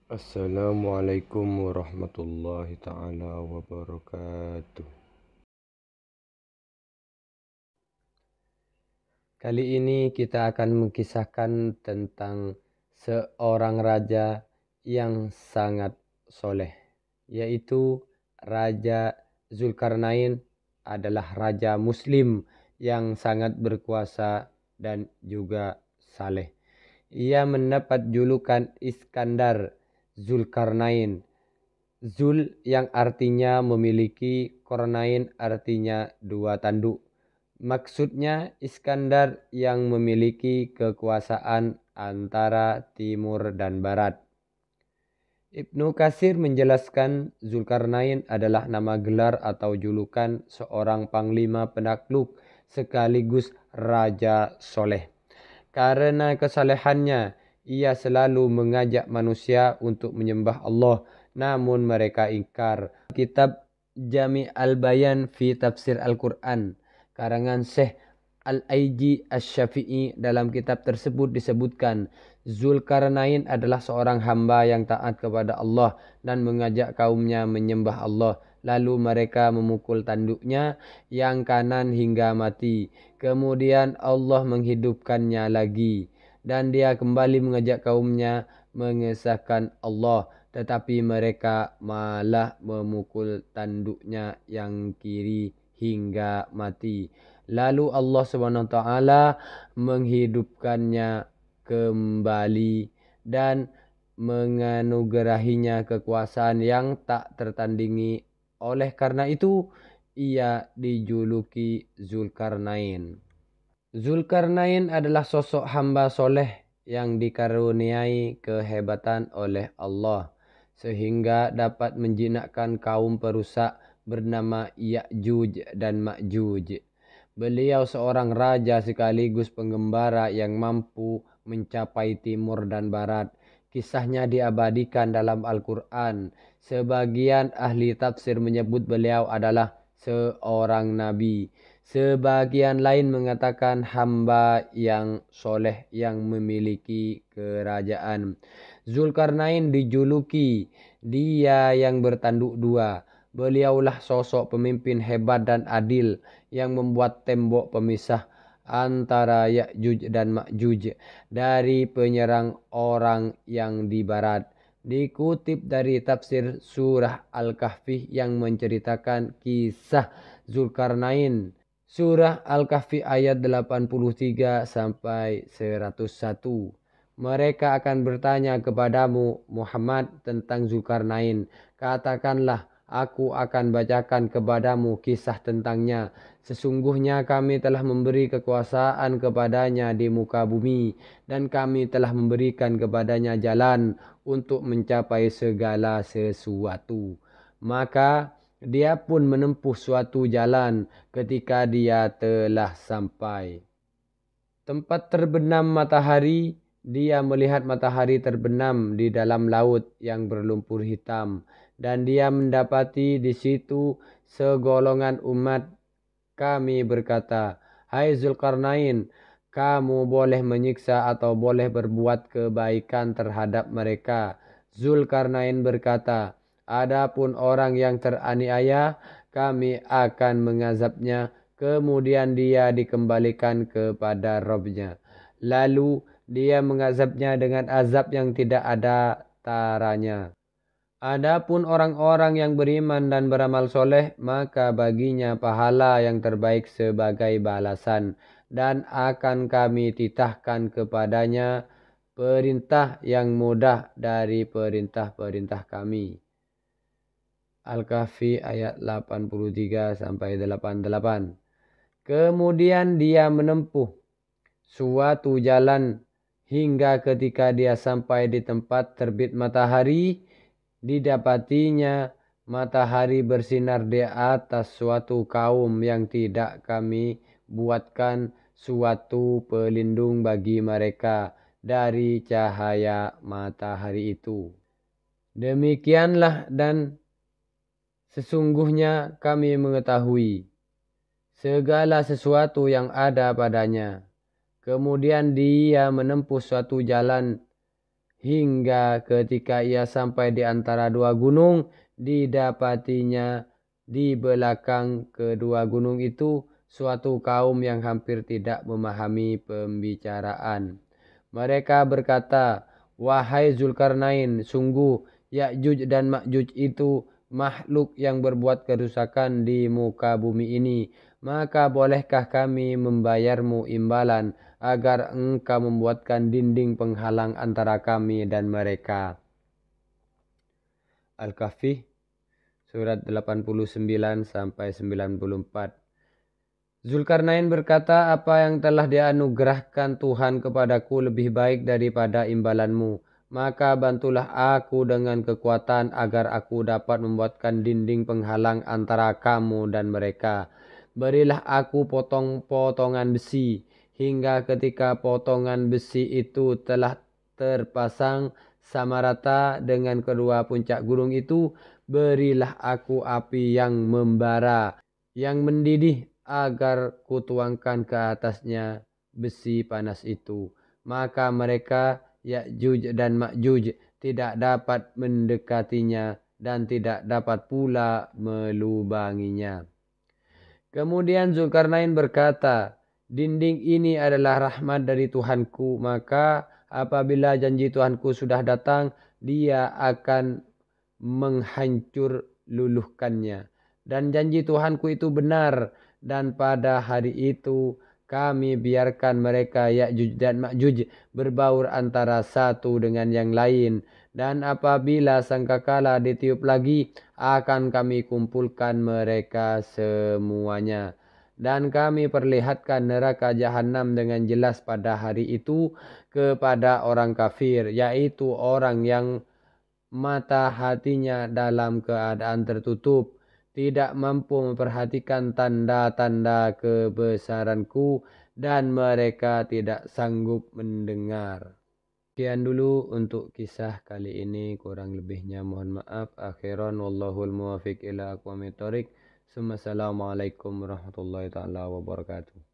Assalamualaikum warahmatullahi ta'ala wabarakatuh. Kali ini kita akan mengisahkan tentang seorang raja yang sangat soleh, yaitu Raja Zulkarnain. Adalah raja muslim yang sangat berkuasa dan juga saleh. Ia mendapat julukan Iskandar Zulkarnain. Zul yang artinya memiliki, Karnain artinya dua tanduk. Maksudnya Iskandar yang memiliki kekuasaan antara timur dan barat. Ibnu Katsir menjelaskan Zulkarnain adalah nama gelar atau julukan seorang panglima penakluk sekaligus raja soleh. Karena kesalehannya, ia selalu mengajak manusia untuk menyembah Allah, namun mereka ingkar. Kitab Jami' al-Bayan fi Tafsir Al-Quran karangan Syekh Al-Aiji Asy-Syafi'i, dalam kitab tersebut disebutkan Zulkarnain adalah seorang hamba yang taat kepada Allah dan mengajak kaumnya menyembah Allah. Lalu mereka memukul tanduknya yang kanan hingga mati. Kemudian Allah menghidupkannya lagi dan dia kembali mengajak kaumnya mengesahkan Allah, tetapi mereka malah memukul tanduknya yang kiri hingga mati. Lalu Allah SWT menghidupkannya kembali dan menganugerahinya kekuasaan yang tak tertandingi. Oleh karena itu, ia dijuluki Zulkarnain. Zulkarnain adalah sosok hamba soleh yang dikaruniai kehebatan oleh Allah, sehingga dapat menjinakkan kaum perusak bernama Ya'juj dan Ma'juj. Beliau seorang raja sekaligus penggembara yang mampu mencapai timur dan barat. Kisahnya diabadikan dalam Al-Quran. Sebagian ahli tafsir menyebut beliau adalah seorang nabi. Sebagian lain mengatakan hamba yang soleh yang memiliki kerajaan. Zulkarnain dijuluki dia yang bertanduk dua. Beliaulah sosok pemimpin hebat dan adil yang membuat tembok pemisah antara Ya'juj dan Ma'juj dari penyerang orang yang di barat. Dikutip dari tafsir surah Al-Kahfi yang menceritakan kisah Zulkarnain. Surah Al-Kahfi ayat 83 sampai 101. Mereka akan bertanya kepadamu Muhammad tentang Zulkarnain. Katakanlah, aku akan bacakan kepadamu kisah tentangnya. Sesungguhnya kami telah memberi kekuasaan kepadanya di muka bumi, dan kami telah memberikan kepadanya jalan untuk mencapai segala sesuatu. Maka dia pun menempuh suatu jalan ketika dia telah sampai tempat terbenam matahari. Dia melihat matahari terbenam di dalam laut yang berlumpur hitam, dan dia mendapati di situ segolongan umat. Kami berkata, "Hai Zulkarnain, kamu boleh menyiksa atau boleh berbuat kebaikan terhadap mereka." Zulkarnain berkata, "Adapun orang yang teraniaya, kami akan mengazabnya, kemudian dia dikembalikan kepada Rabb-Nya. Lalu dia mengazabnya dengan azab yang tidak ada taranya. Adapun orang-orang yang beriman dan beramal soleh, maka baginya pahala yang terbaik sebagai balasan, dan akan kami titahkan kepadanya perintah yang mudah dari perintah-perintah kami." Al-Kahfi ayat 83 sampai 88. Kemudian dia menempuh suatu jalan hingga ketika dia sampai di tempat terbit matahari, didapatinya matahari bersinar di atas suatu kaum yang tidak kami buatkan suatu pelindung bagi mereka dari cahaya matahari itu. Demikianlah, dan sesungguhnya kami mengetahui segala sesuatu yang ada padanya. Kemudian dia menempuh suatu jalan hingga ketika ia sampai di antara dua gunung, didapatinya di belakang kedua gunung itu suatu kaum yang hampir tidak memahami pembicaraan. Mereka berkata, "Wahai Zulkarnain, sungguh Ya'juj dan Ma'juj itu makhluk yang berbuat kerusakan di muka bumi ini. Maka bolehkah kami membayarmu imbalan agar engkau membuatkan dinding penghalang antara kami dan mereka?" Al-Kahfi surat 89 sampai 94. Zulkarnain berkata, "Apa yang telah dianugerahkan Tuhan kepadaku lebih baik daripada imbalanmu. Maka bantulah aku dengan kekuatan agar aku dapat membuatkan dinding penghalang antara kamu dan mereka. Berilah aku potong-potongan besi, hingga ketika potongan besi itu telah terpasang sama rata dengan kedua puncak gunung itu, berilah aku api yang membara, yang mendidih, agar kutuangkan ke atasnya besi panas itu. Maka mereka, Ya'juj dan Ma'juj, tidak dapat mendekatinya dan tidak dapat pula melubanginya." Kemudian Zulkarnain berkata, "Dinding ini adalah rahmat dari Tuhanku, maka apabila janji Tuhanku sudah datang, dia akan menghancur luluhkannya. Dan janji Tuhanku itu benar, dan pada hari itu kami biarkan mereka Ya'juj dan Ma'juj berbaur antara satu dengan yang lain. Dan apabila sangkakala ditiup lagi, akan kami kumpulkan mereka semuanya. Dan kami perlihatkan neraka jahanam dengan jelas pada hari itu kepada orang kafir, yaitu orang yang mata hatinya dalam keadaan tertutup, tidak mampu memperhatikan tanda-tanda kebesaranku, dan mereka tidak sanggup mendengar." Sekian dulu untuk kisah kali ini, kurang lebihnya mohon maaf. Akhiran wallahul muwafiq ila aqwamit thoriq. Assalamualaikum warahmatullahi taala wabarakatuh.